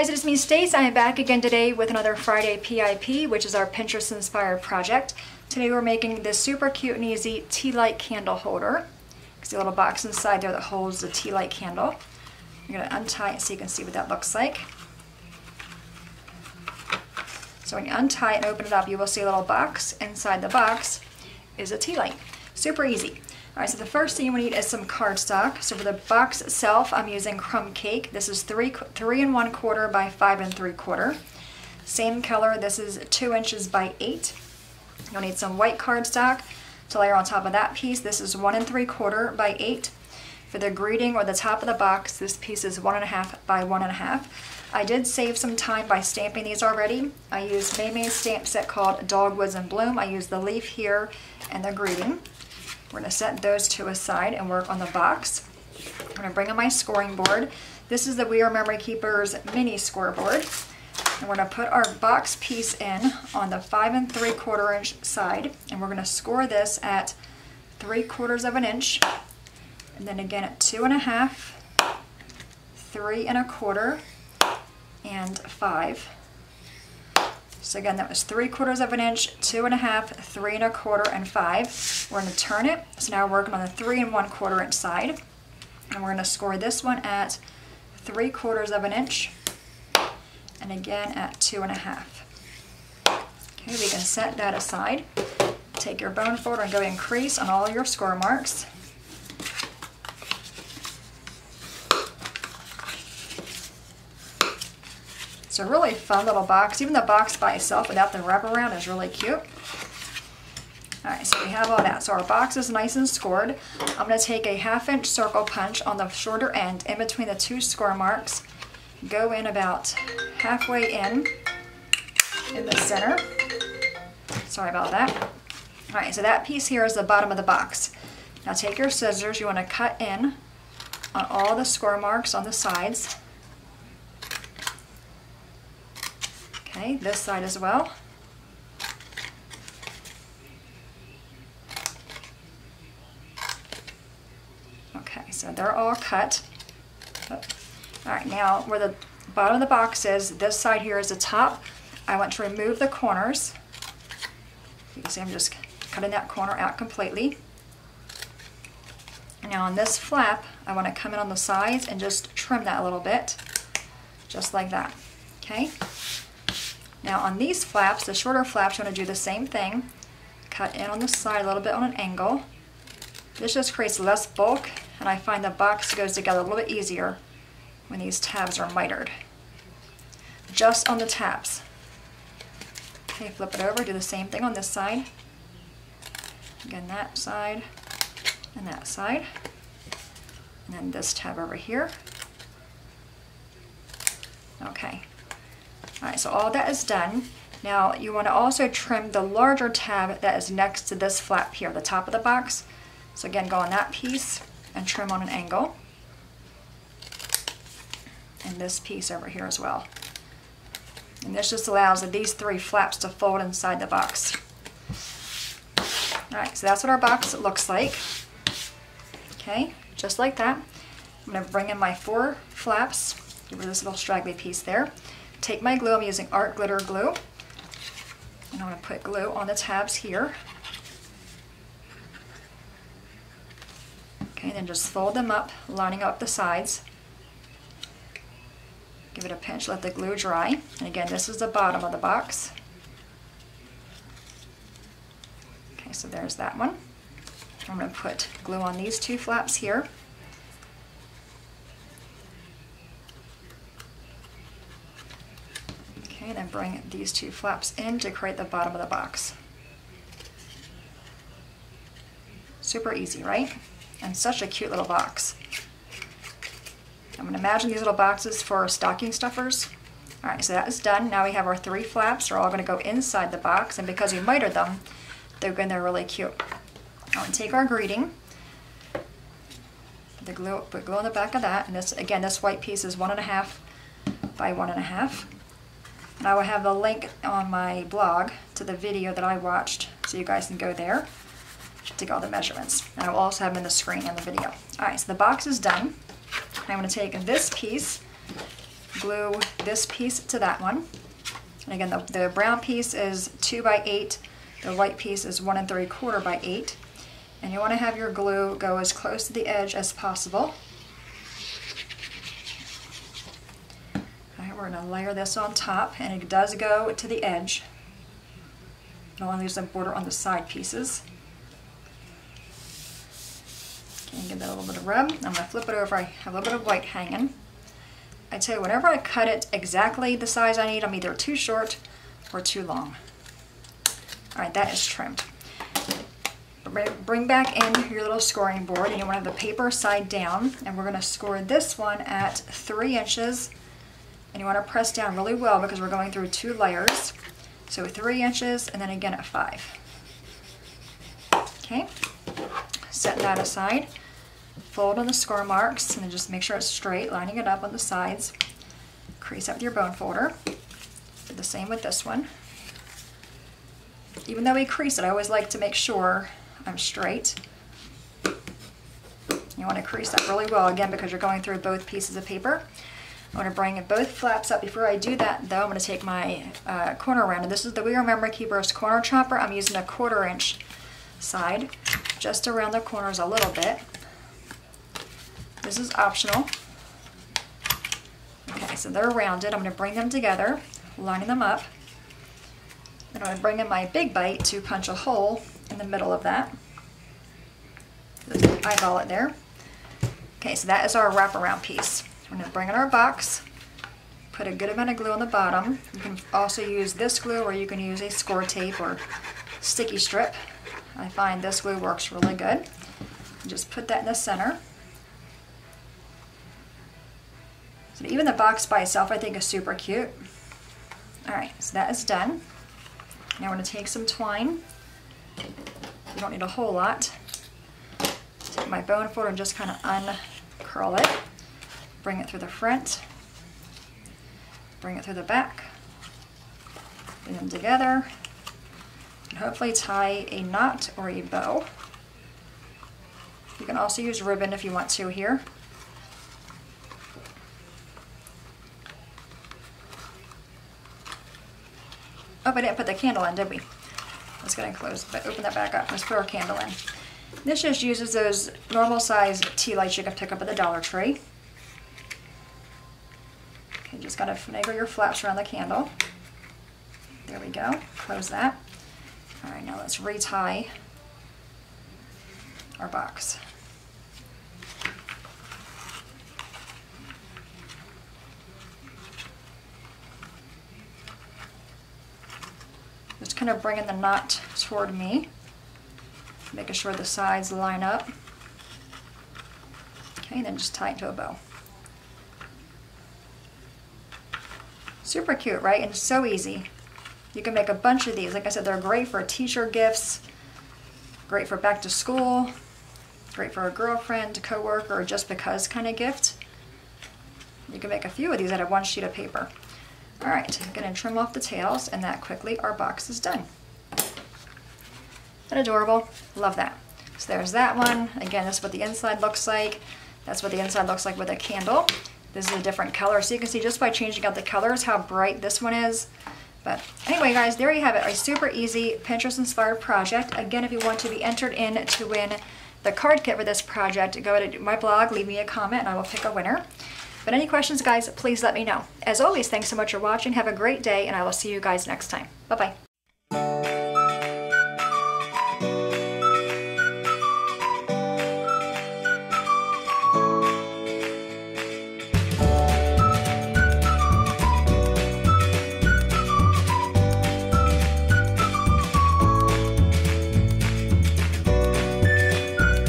guys, it is me, Stace. I am back again today with another Friday PIP, which is our Pinterest inspired project. Today we're making this super cute and easy tea light candle holder. See a little box inside there that holds the tea light candle. I'm going to untie it so you can see what that looks like. So when you untie it and open it up, you will see a little box. Inside the box is a tea light. Super easy. Alright, so the first thing you need is some cardstock. So for the box itself, I'm using crumb cake. This is 3 1/4 by 5 3/4. Same color, this is 2 inches by 8. You'll need some white cardstock to layer on top of that piece. This is 1 3/4 by 8. For the greeting or the top of the box, this piece is 1 1/2 by 1 1/2. I did save some time by stamping these already. I used Maymay's stamp set called Dogwoods in Bloom. I used the leaf here and the greeting. We're going to set those two aside and work on the box. I'm going to bring in my scoring board. This is the We Are Memory Keepers mini scoreboard. And we're going to put our box piece in on the 5 3/4 inch side. And we're going to score this at 3/4 of an inch. And then again at 2 1/2, 3 1/4, and 5. So again, that was 3/4 of an inch, 2 1/2, 3 1/4, and 5. We're going to turn it. So now we're working on the 3 1/4 inch side. And we're going to score this one at 3/4 of an inch. And again at 2 1/2. Okay, we can set that aside. Take your bone folder and go and crease on all your score marks. It's a really fun little box. Even the box by itself without the wraparound is really cute. Alright, so we have all that. So our box is nice and scored. I'm going to take a 1/2 inch circle punch on the shorter end in between the two score marks. Go in about halfway in the center. Sorry about that. Alright, so that piece here is the bottom of the box. Now take your scissors. You want to cut in on all the score marks on the sides. Okay, this side as well. Okay, so they're all cut. Alright, now where the bottom of the box is, this side here is the top. I want to remove the corners. You can see I'm just cutting that corner out completely. Now on this flap, I want to come in on the sides and just trim that a little bit. Just like that. Okay? Now on these flaps, the shorter flaps, you want to do the same thing. Cut in on the side a little bit on an angle. This just creates less bulk, and I find the box goes together a little bit easier when these tabs are mitered. Just on the tabs. Okay, flip it over, do the same thing on this side. Again, that side and that side. And then this tab over here. Okay. Alright, so all that is done. Now you want to also trim the larger tab that is next to this flap here, the top of the box. So again, go on that piece and trim on an angle. And this piece over here as well. And this just allows these 3 flaps to fold inside the box. Alright, so that's what our box looks like. Okay, just like that. I'm going to bring in my 4 flaps. Give her this little straggly piece there. Take my glue, I'm using Art Glitter Glue, and I'm going to put glue on the tabs here. Okay, then just fold them up, lining up the sides. Give it a pinch, let the glue dry. And again, this is the bottom of the box. Okay, so there's that one. I'm going to put glue on these 2 flaps here. Okay, then bring these 2 flaps in to create the bottom of the box. Super easy, right? And such a cute little box. I'm going to imagine these little boxes for stocking stuffers. Alright, so that is done. Now we have our 3 flaps. They're all going to go inside the box, and because we mitered them, they're really cute. I'm going to take our greeting. Put glue on the back of that, and this, again, this white piece is 1 1/2 by 1 1/2. And I will have the link on my blog to the video that I watched, so you guys can go there to get all the measurements. And I will also have them in the screen in the video. Alright, so the box is done. I'm going to take this piece, glue this piece to that one. And again, the brown piece is 2 by 8. The white piece is 1 3/4 by 8. And you want to have your glue go as close to the edge as possible. Alright, we're going to layer this on top, and it does go to the edge. Don't want to lose the border on the side pieces. Okay, give that a little bit of rub. I'm going to flip it over. I have a little bit of white hanging. I tell you, whenever I cut it exactly the size I need, I'm either too short or too long. Alright, that is trimmed. Bring back in your little scoring board, and you want to have the paper side down, and we're going to score this one at 3 inches, and you want to press down really well because we're going through 2 layers. So 3 inches, and then again at 5. Okay, set that aside. Fold on the score marks, and then just make sure it's straight, lining it up on the sides. Crease up with your bone folder. Do the same with this one. Even though we crease it, I always like to make sure I'm straight. You want to crease that really well, again, because you're going through both pieces of paper. I want to bring both flaps up. Before I do that, though, I'm going to take my corner round, and this is the We Are Memory Keepers corner chopper. I'm using a 1/4 inch side, just around the corners a little bit. This is optional. Okay, so they're rounded. I'm going to bring them together, lining them up. Then I'm going to bring in my big bite to punch a hole in the middle of that. Just eyeball it there. Okay, so that is our wraparound piece. We're going to bring in our box, put a good amount of glue on the bottom. You can also use this glue, or you can use a score tape or sticky strip. I find this glue works really good. Just put that in the center. So even the box by itself I think is super cute. Alright, so that is done. Now we're going to take some twine. You don't need a whole lot. Take my bone folder and just kind of uncurl it. Bring it through the front. Bring it through the back. Bring them together. And hopefully tie a knot or a bow. You can also use ribbon if you want to here. Oh, I didn't put the candle in, did we? Let's go ahead and close, but open that back up. Let's put our candle in. This just uses those normal size tea lights you can pick up at the Dollar Tree. Okay, just gotta finagle your flaps around the candle. There we go. Close that. All right, now let's retie our box. Just kind of bringing the knot toward me, making sure the sides line up. Okay, then just tie it to a bow. Super cute, right? And so easy. You can make a bunch of these. Like I said, they're great for t-shirt gifts, great for back to school, great for a girlfriend, coworker, or just because kind of gift. You can make a few of these out of 1 sheet of paper. All right, I'm going to trim off the tails, and that quickly our box is done. Isn't that adorable? Love that. So there's that one. Again, this is what the inside looks like. That's what the inside looks like with a candle. This is a different color, so you can see just by changing out the colors how bright this one is. But anyway, guys, there you have it, a super easy Pinterest-inspired project. Again, if you want to be entered in to win the card kit for this project, go to my blog, leave me a comment, and I will pick a winner. But any questions, guys, please let me know. As always, thanks so much for watching. Have a great day, and I will see you guys next time. Bye-bye.